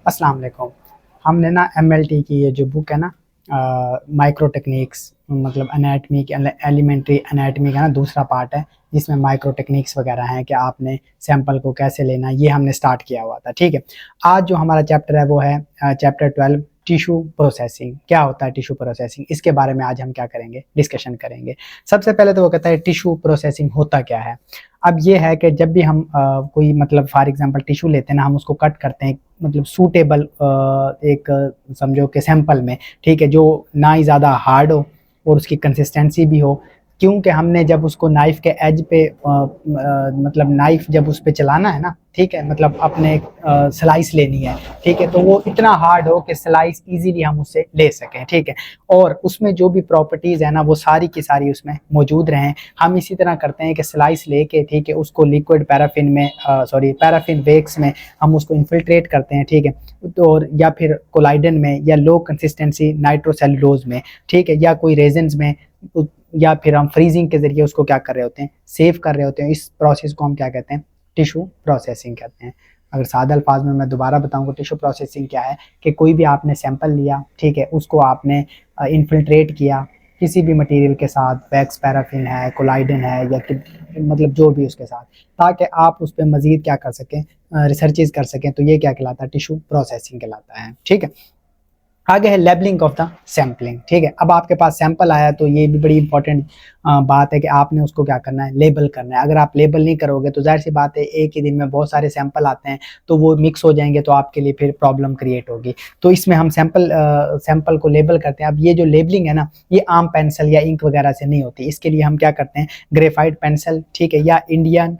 अस्सलाम वालेकुम। हमने ना एमएलटी की ये जो बुक है ना, माइक्रो टेक्निक्स, मतलब एनाटमी की, एलिमेंट्री एनाटमी का ना दूसरा पार्ट है, जिसमें माइक्रो टेक्निक्स वगैरह हैं कि आपने सैंपल को कैसे लेना, ये हमने स्टार्ट किया हुआ था। ठीक है, आज जो हमारा चैप्टर है वो है चैप्टर 12, टिश्यू प्रोसेसिंग। क्या होता है टिश्यू प्रोसेसिंग, इसके बारे में आज हम क्या करेंगे, डिस्कशन करेंगे। सबसे पहले तो वो कहता है टिश्यू प्रोसेसिंग होता क्या है। अब ये है कि जब भी हम कोई मतलब फॉर एग्जांपल टिश्यू लेते हैं ना, हम उसको कट करते हैं मतलब सूटेबल एक समझो कि सैंपल में, ठीक है, जो ना ही ज़्यादा हार्ड हो और उसकी कंसिस्टेंसी भी हो। क्योंकि हमने जब उसको नाइफ के एज पे मतलब नाइफ जब उस पे चलाना है ना, ठीक है, मतलब अपने स्लाइस लेनी है, ठीक है, तो वो इतना हार्ड हो कि स्लाइस इजीली हम उससे ले सकें, ठीक है, और उसमें जो भी प्रॉपर्टीज़ है ना वो सारी की सारी उसमें मौजूद रहें। हम इसी तरह करते हैं कि स्लाइस लेके, ठीक है, उसको लिक्विड पैराफिन में पैराफिन वैक्स में हम उसको इन्फिल्ट्रेट करते हैं, ठीक है, तो और या फिर कोलाइडन में, या लो कंसिस्टेंसी नाइट्रोसेलुलोज में, ठीक है, या कोई रेजन्स में, या फिर हम फ्रीजिंग के जरिए उसको क्या कर रहे होते हैं, सेव कर रहे होते हैं। इस प्रोसेस को हम क्या कहते हैं, टिश्यू प्रोसेसिंग कहते हैं। अगर सादा अल्फाज में मैं दोबारा बताऊंगा, टिश्यू प्रोसेसिंग क्या है कि कोई भी आपने सैंपल लिया, ठीक है, उसको आपने इन्फिल्ट्रेट किया किसी भी मटेरियल के साथ, वैक्स, पैराफिन है, कोलाइडन है, या मतलब जो भी उसके साथ, ताकि आप उस पर मजीद क्या कर सकें, रिसर्चेज कर सकें, तो ये क्या कहलाता है, टिश्यू प्रोसेसिंग कहलाता है। ठीक है, आगे है लेबलिंग ऑफ द सैम्पलिंग। ठीक है, अब आपके पास सैंपल आया तो ये भी बड़ी इंपॉर्टेंट बात है कि आपने उसको क्या करना है, लेबल करना है। अगर आप लेबल नहीं करोगे तो जाहिर सी बात है एक ही दिन में बहुत सारे सैंपल आते हैं तो वो मिक्स हो जाएंगे, तो आपके लिए फिर प्रॉब्लम क्रिएट होगी। तो इसमें हम सैंपल को लेबल करते हैं। अब ये जो लेबलिंग है ना, ये आम पेंसिल या इंक वगैरह से नहीं होती। इसके लिए हम क्या करते हैं, ग्रेफाइट पेंसिल, ठीक है, या Indian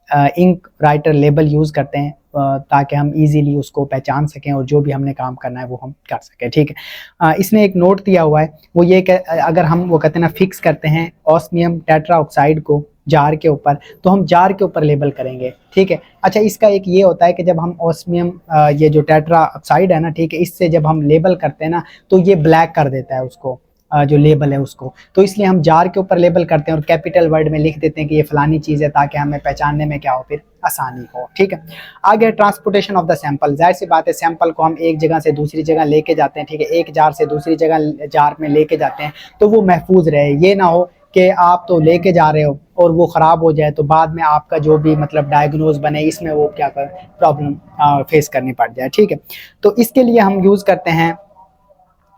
ink writer label use करते हैं, ताकि हम इजीली उसको पहचान सकें और जो भी हमने काम करना है वो हम कर सकें। ठीक है, इसने एक नोट दिया हुआ है, वो ये कि अगर हम वो कहते हैं ना फिक्स करते हैं ऑस्मियम टेट्रा ऑक्साइड को जार के ऊपर, तो हम जार के ऊपर लेबल करेंगे। ठीक है, अच्छा, इसका एक ये होता है कि जब हम ऑस्मियम ये जो टेट्रा ऑक्साइड है ना, ठीक है, इससे जब हम लेबल करते हैं ना तो ये ब्लैक कर देता है उसको, जो लेबल है उसको। तो इसलिए हम जार के ऊपर लेबल करते हैं और कैपिटल वर्ड में लिख देते हैं कि ये फलानी चीज़ है, ताकि हमें पहचानने में क्या हो, फिर आसानी हो। ठीक है, आगे ट्रांसपोर्टेशन ऑफ द सैंपल। जाहिर सी बात है सैंपल को हम एक जगह से दूसरी जगह लेके जाते हैं, ठीक है, एक जार से दूसरी जगह जार में लेके जाते हैं तो वो महफूज रहे। ये ना हो कि आप तो लेके जा रहे हो और वो ख़राब हो जाए तो बाद में आपका जो भी मतलब डायग्नोज बने इसमें वो क्या कर प्रॉब्लम फेस करनी पड़ जाए। ठीक है, तो इसके लिए हम यूज़ करते हैं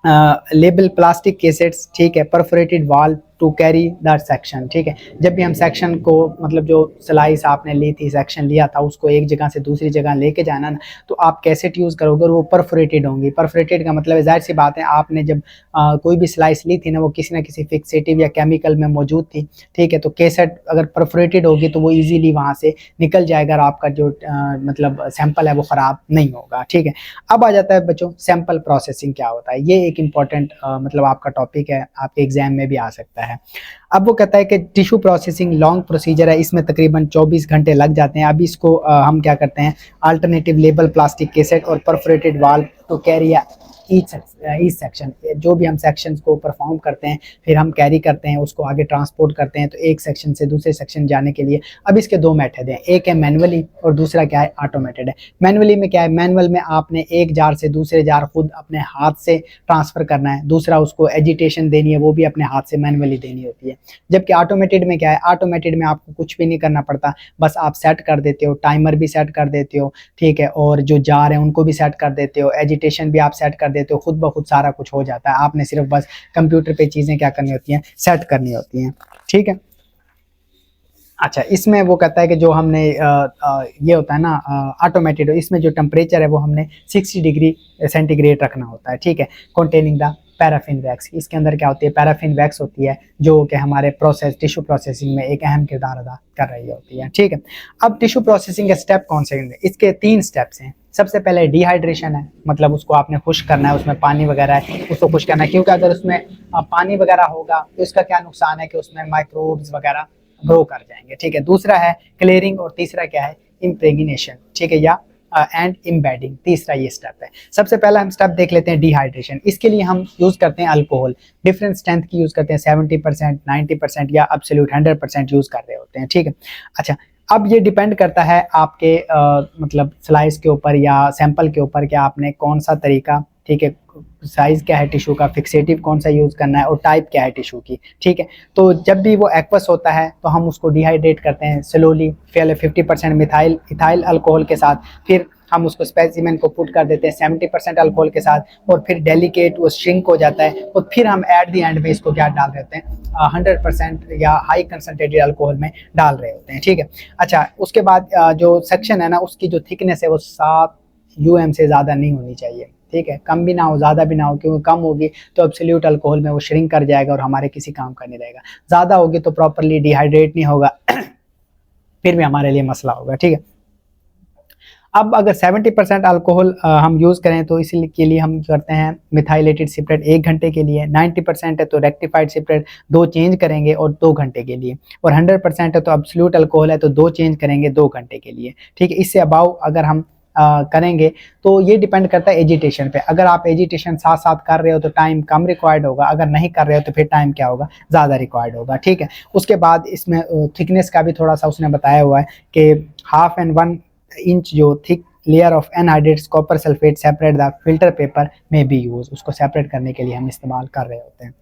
लेबल प्लास्टिक केसेट्स, ठीक है, परफोरेटेड वाल टू कैरी दैट सेक्शन। ठीक है, जब भी हम सेक्शन को मतलब जो स्लाइस आपने ली थी, सेक्शन लिया था, उसको एक जगह से दूसरी जगह लेके जाना ना, तो आप कैसेट यूज़ करोगे और वो परफोरेटेड होंगी। परफोरेटेड का मतलब जाहिर सी बात है आपने जब कोई भी स्लाइस ली थी ना, वो किसी ना किसी फिक्सेटिव या केमिकल में मौजूद थी। ठीक है, तो कैसेट अगर परफोरेटेड होगी तो वो ईजीली वहाँ से निकल जाएगा और आपका जो मतलब सैंपल है वो ख़राब नहीं होगा। ठीक है, अब आ जाता है बच्चों सैंपल प्रोसेसिंग क्या होता है। ये एक इम्पॉर्टेंट मतलब आपका टॉपिक है, आपके एग्जाम में भी आ सकता है। अब वो कहता है कि टिश्यू प्रोसेसिंग लॉन्ग प्रोसीजर है, इसमें तकरीबन 24 घंटे लग जाते हैं। अब इसको हम क्या करते हैं, अल्टरनेटिव लेबल प्लास्टिक केसेट और परफोरेटेड वाल टू कैरी ईच सेक्शन, जो भी हम सेक्शंस को परफॉर्म करते हैं फिर हम कैरी करते हैं, उसको आगे ट्रांसपोर्ट करते हैं, तो एक सेक्शन से दूसरे सेक्शन जाने के लिए अब इसके दो मेथड हैं, एक है मैनुअली और दूसरा क्या है, ऑटोमेटेड है। मैनुअली में क्या है, मैनुअल में आपने एक जार से दूसरे जार खुद अपने हाथ से ट्रांसफ़र करना है, दूसरा उसको एजिटेशन देनी है, वो भी अपने हाथ से मैनुअली देनी होती है। जबकि ऑटोमेटेड में क्या है, ऑटोमेटेड में आपको कुछ भी नहीं करना पड़ता, बस आप सेट कर देते हो, टाइमर भी सेट कर देते हो, ठीक है, और जो जार है उनको भी सेट कर देते हो, एजिटेशन भी आप सेट कर देते हो, खुद ब खुद सारा कुछ हो जाता है। आपने सिर्फ बस कंप्यूटर पे चीज़ें क्या करनी होती हैं, सेट करनी होती हैं। ठीक है, अच्छा, इसमें वो कहता है कि जो हमने ये होता है ना ऑटोमेटेड, इसमें जो टेम्परेचर है वो हमने 60 डिग्री सेंटीग्रेड रखना होता है। ठीक है, कंटेनिंग द पैराफिन वैक्स। इसके अंदर क्या होती है, पैराफिन वैक्स होती है, जो कि हमारे टिश्यू प्रोसेसिंग में एक अहम किरदार अदा कर रही होती है। ठीक है, अब टिश्यू प्रोसेसिंग के स्टेप कौन से हैं, इसके 3 स्टेप्स हैं। सबसे पहले डिहाइड्रेशन है, मतलब उसको आपने खुश्क करना है, उसमें पानी वगैरह है उसको खुश्क करना है, क्योंकि अगर उसमें पानी वगैरह होगा तो इसका क्या नुकसान है कि उसमें माइक्रोब्स वगैरह ग्रो कर जाएंगे। ठीक है, दूसरा है क्लियरिंग और तीसरा क्या है, इम्प्रेगनेशन। ठीक है, या एंड इम्बेडिंग, तीसरा ये स्टेप है। सबसे पहला हम स्टेप देख लेते हैं डिहाइड्रेशन। इसके लिए हम यूज करते हैं अल्कोहल, डिफरेंट स्ट्रेंथ की यूज करते हैं, 70%, 90% या एब्सोल्यूट 100% यूज कर रहे होते हैं। ठीक है, अच्छा, अब ये डिपेंड करता है आपके मतलब स्लाइस के ऊपर या सैंपल के ऊपर कि आपने कौन सा तरीका, ठीक है, साइज क्या है टिश्यू का, फिक्सेटिव कौन सा यूज़ करना है और टाइप क्या है टिश्यू की, ठीक है। तो जब भी वो एक्वस होता है तो हम उसको डिहाइड्रेट करते हैं स्लोली, पहले 50% मिथाइल इथाइल अल्कोहल के साथ, फिर हम उसको स्पेसिमेन को पुट कर देते हैं 70% अल्कोहल के साथ, और फिर डेलिकेट वो श्रिंक हो जाता है, और फिर हम एट द एंड में इसको क्या डाल देते हैं 100% या हाई कंसनट्रेटेड अल्कोहल में डाल रहे होते हैं, ठीक है। अच्छा, उसके बाद जो सेक्शन है ना, उसकी जो थिकनेस है वो 7 UM से ज़्यादा नहीं होनी चाहिए, ठीक है। कम भी ना हो, ज़्यादा भी ना हो, क्योंकि कम होगी तो एब्सोल्यूट अल्कोहल में वो श्रिंक कर जाएगा और हमारे किसी काम का नहीं रहेगा। ज़्यादा होगी तो प्रॉपरली डिहाइड्रेट नहीं होगा फिर भी हमारे लिए मसला होगा, ठीक है। अब अगर 70% अल्कोहल हम यूज़ करें तो इसी के लिए हम करते हैं मिथाइलेटेड सिपरेट 1 घंटे के लिए, 90% है तो रेक्टिफाइड सिपरेट 2 चेंज करेंगे और 2 घंटे के लिए, और 100% है तो एब्सोल्यूट अल्कोहल है तो 2 चेंज करेंगे 2 घंटे के लिए, ठीक है। इससे अबाव अगर हम करेंगे तो ये डिपेंड करता है एजिटेशन पे। अगर आप एजिटेशन साथ साथ कर रहे हो तो टाइम कम रिक्वायर्ड होगा, अगर नहीं कर रहे हो तो फिर टाइम क्या होगा, ज़्यादा रिक्वायर्ड होगा, ठीक है। उसके बाद इसमें थिकनेस का भी थोड़ा सा उसने बताया हुआ है कि 1/2 and 1 इंच जो thick layer of anhydride copper sulphate separate the filter paper में बी यूज, उसको सेपरेट करने के लिए हम इस्तेमाल कर रहे होते हैं।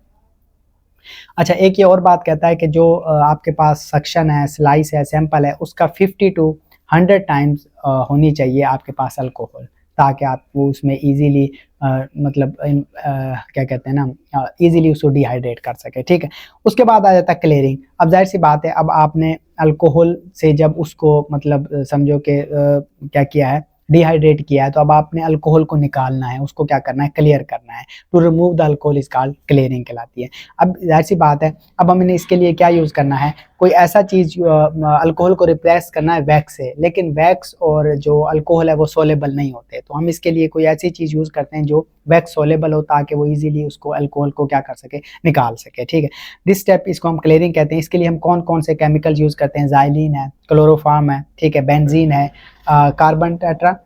अच्छा, एक ये और बात कहता है कि जो आपके पास सेक्शन है, स्लाइस है, सैंपल है, उसका 50 to 100 टाइम्स होनी चाहिए आपके पास अल्कोहल, ताकि आप वो उसमें इजीली मतलब क्या कहते हैं ना, इजीली उसको डिहाइड्रेट कर सके, ठीक है। उसके बाद आ जाता है क्लियरिंग। अब जाहिर सी बात है, अब आपने अल्कोहल से जब उसको मतलब समझो कि क्या किया है, डिहाइड्रेट किया है, तो अब आपने अल्कोहल को निकालना है, उसको क्या करना है, क्लियर करना है। To remove the alcohol is called clearing कहलाती है। अब जाहिर सी बात है, अब हमने इसके लिए क्या यूज़ करना है, कोई ऐसा चीज़ अल्कोहल को रिप्लेस करना है वैक्स से, लेकिन वैक्स और जो अल्कोहल है वो सोलेबल नहीं होते, तो हम इसके लिए कोई ऐसी चीज़ यूज़ करते हैं जो वैक्स सोलेबल हो, ताकि वो इजीली उसको अल्कोहल को क्या कर सके, निकाल सके, ठीक है। दिस स्टेप इसको हम क्लियरिंग कहते हैं। इसके लिए हम कौन कौन से केमिकल यूज़ करते हैं, ज़ाइलिन है, क्लोरोफार्म है, ठीक है, बेंजीन है, कार्बन टेट्रा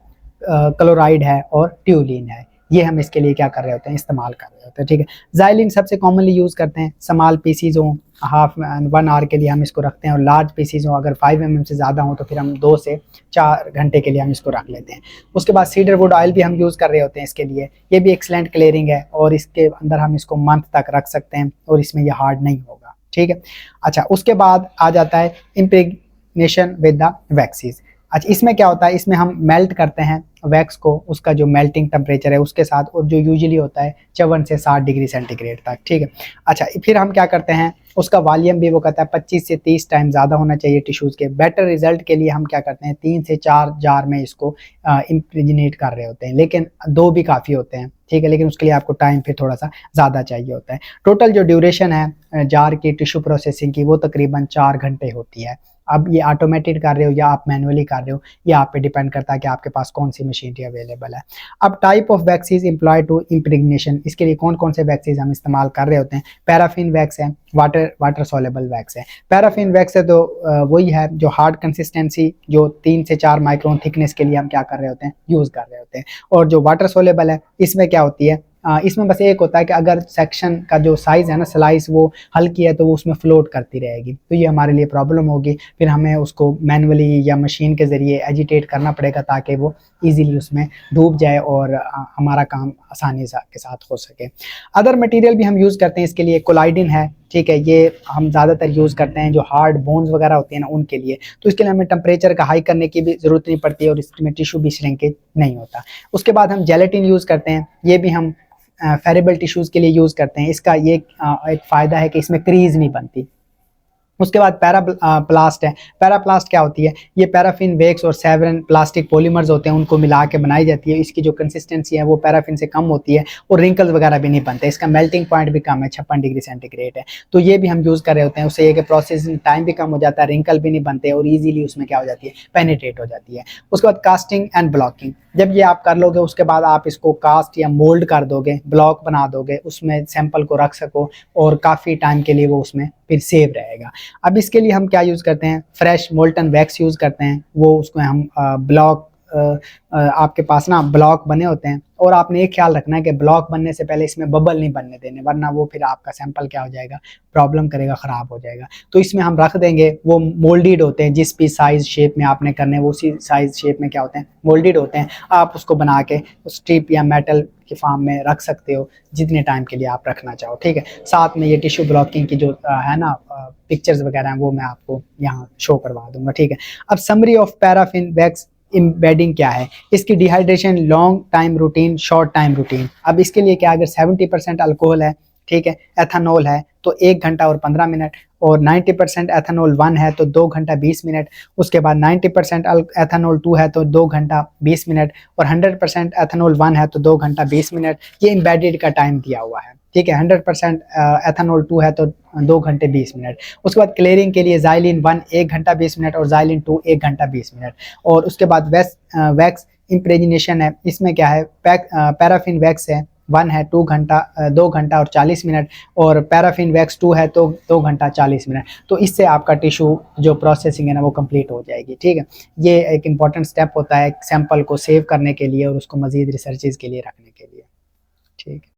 क्लोराइड है और ट्यूलिन है। ये हम इसके लिए क्या कर रहे होते हैं, इस्तेमाल कर रहे होते हैं, ठीक है। ज़ाइलिन सबसे कॉमनली यूज़ करते हैं, स्मॉल पीसीज हों 1/2 आवर के लिए हम इसको रखते हैं, और लार्ज पीसीज हों अगर 5 mm से ज़्यादा हों तो फिर हम 2 से 4 घंटे के लिए हम इसको रख लेते हैं। उसके बाद सीडर वुड ऑयल भी हम यूज़ कर रहे होते हैं इसके लिए, ये भी एक्सलेंट क्लियरिंग है, और इसके अंदर हम इसको मंथ तक रख सकते हैं और इसमें ये हार्ड नहीं होगा, ठीक है। अच्छा, उसके बाद आ जाता है इम्प्रेग्नेशन विद द वैक्सीज। अच्छा, इसमें क्या होता है, इसमें हम मेल्ट करते हैं वैक्स को, उसका जो मेल्टिंग टेम्परेचर है उसके साथ, और जो यूजुअली होता है 54 से 60 डिग्री सेंटीग्रेड तक, ठीक है। अच्छा, फिर हम क्या करते हैं, उसका वॉल्यूम भी वो कहता है 25 से 30 टाइम ज़्यादा होना चाहिए टिश्यूज़ के। बेटर रिजल्ट के लिए हम क्या करते हैं, 3 से 4 जार में इसको इम्प्रेजनेट कर रहे होते हैं, लेकिन 2 भी काफ़ी होते हैं, ठीक है, लेकिन उसके लिए आपको टाइम फिर थोड़ा सा ज़्यादा चाहिए होता है। टोटल जो ड्यूरेशन है जार की टिश्यू प्रोसेसिंग की वो तकरीबन 4 घंटे होती है। अब ये ऑटोमेटेड कर रहे हो या आप मैनुअली कर रहे हो, ये आप पे डिपेंड करता है कि आपके पास कौन सी मशीनरी अवेलेबल है। अब type of waxes employ to impregnation, इसके लिए कौन कौन से वैक्सीज हम इस्तेमाल कर रहे होते हैं। पैराफिन वैक्स है, वाटर सोलेबल वैक्स है। पैराफिन वैक्स है तो वही है जो हार्ड कंसिस्टेंसी, जो 3 से 4 माइक्रोन थिकनेस के लिए हम क्या कर रहे होते हैं, यूज़ कर रहे होते हैं। और जो वाटर सोलेबल है, इसमें क्या होती है, इसमें बस एक होता है कि अगर सेक्शन का जो साइज़ है ना, स्लाइस वो हल्की है तो वो उसमें फ्लोट करती रहेगी, तो ये हमारे लिए प्रॉब्लम होगी, फिर हमें उसको मैनुअली या मशीन के ज़रिए एजिटेट करना पड़ेगा ताकि वो इजीली उसमें डूब जाए और हमारा काम आसानी के साथ हो सके। अदर मटेरियल भी हम यूज़ करते हैं इसके लिए, कोलाइडिन है, ठीक है, ये हम ज़्यादातर यूज़ करते हैं जो हार्ड बोन्स वगैरह होती हैं ना उनके लिए, तो इसके लिए हमें टेम्परेचर का हाई करने की भी ज़रूरत नहीं पड़ती है और इसमें टिश्यू भी श्रिंकेज नहीं होता। उसके बाद हम जेलेटिन यूज़ करते हैं, ये भी हम फेरेबल टिश्यूज़ के लिए यूज़ करते हैं। इसका ये एक फ़ायदा है कि इसमें क्रीज नहीं बनती। उसके बाद पैराप्लास्ट है। पैराप्लास्ट क्या होती है, ये पैराफिन वेक्स और सेवरन प्लास्टिक पॉलीमर्स होते हैं, उनको मिला के बनाई जाती है। इसकी जो कंसिस्टेंसी है वो पैराफिन से कम होती है और रिंकल्स वगैरह भी नहीं बनते। इसका मेल्टिंग पॉइंट भी कम है, 56 डिग्री सेंटीग्रेड है, तो ये भी हम यूज़ कर रहे होते हैं। उससे ये कि प्रोसेसिंग टाइम भी कम हो जाता है, रिंकल भी नहीं बनते और ईजिली उसमें क्या हो जाती है, पेनिट्रेट हो जाती है। उसके बाद कास्टिंग एंड ब्लॉकिंग, जब ये आप कर लोगे उसके बाद आप इसको कास्ट या मोल्ड कर दोगे, ब्लॉक बना दोगे, उसमें सैंपल को रख सको और काफ़ी टाइम के लिए वो उसमें फिर सेव रहेगा। अब इसके लिए हम क्या यूज़ करते हैं, फ्रेश मोल्टन वैक्स यूज़ करते हैं। वो उसको हम ब्लॉक आपके पास ना ब्लॉक बने होते हैं और आपने एक ख्याल रखना है कि ब्लॉक बनने से पहले इसमें बबल नहीं बनने देने, वरना वो फिर आपका सैंपल क्या हो जाएगा, प्रॉब्लम करेगा, ख़राब हो जाएगा। तो इसमें हम रख देंगे, वो मोल्डेड होते हैं, जिस भी साइज़ शेप में आपने करने वो उसी साइज़ शेप में क्या होते हैं, मोल्डेड होते हैं। आप उसको बना के स्ट्रिप या मेटल के फॉर्म में रख सकते हो जितने टाइम के लिए आप रखना चाहो, ठीक है। साथ में ये टिश्यू ब्लॉकिंग की जो है ना पिक्चर्स वगैरह हैं वो मैं आपको यहाँ शो करवा दूंगा, ठीक है। अब summary of paraffin wax embedding क्या है, इसकी dehydration, long time routine, short time routine. अब इसके लिए क्या, अगर 70% अल्कोहल है, ठीक है, एथेनॉल है तो 1 घंटा और 15 मिनट, और 90% एथेनॉल 1 है तो 2 घंटा 20 मिनट, उसके बाद 90% एथेनॉल 2 है तो 2 घंटा 20 मिनट, और 100% एथेनॉल 1 है तो 2 घंटा 20 मिनट। ये एम्बेडेड का टाइम दिया हुआ है, ठीक है। 100% एथेनॉल 2 है तो 2 घंटे 20 मिनट। उसके बाद क्लियरिंग के लिए ज़ाइलिन 1 1 घंटा 20 मिनट और ज़ाइलिन 2 1 घंटा 20 मिनट। और उसके बाद वैक्स इम्प्रेगनेशन है, इसमें क्या है, पैराफिन वैक्स है 1 है 2 घंटा और 40 मिनट, और पैराफिन वैक्स 2 है तो 2 घंटा 40 मिनट। तो इससे आपका टिश्यू जो प्रोसेसिंग है ना वो कंप्लीट हो जाएगी, ठीक है। ये एक इंपॉर्टेंट स्टेप होता है सैंपल को सेव करने के लिए और उसको मज़ीद रिसर्चेज के लिए रखने के लिए, ठीक है।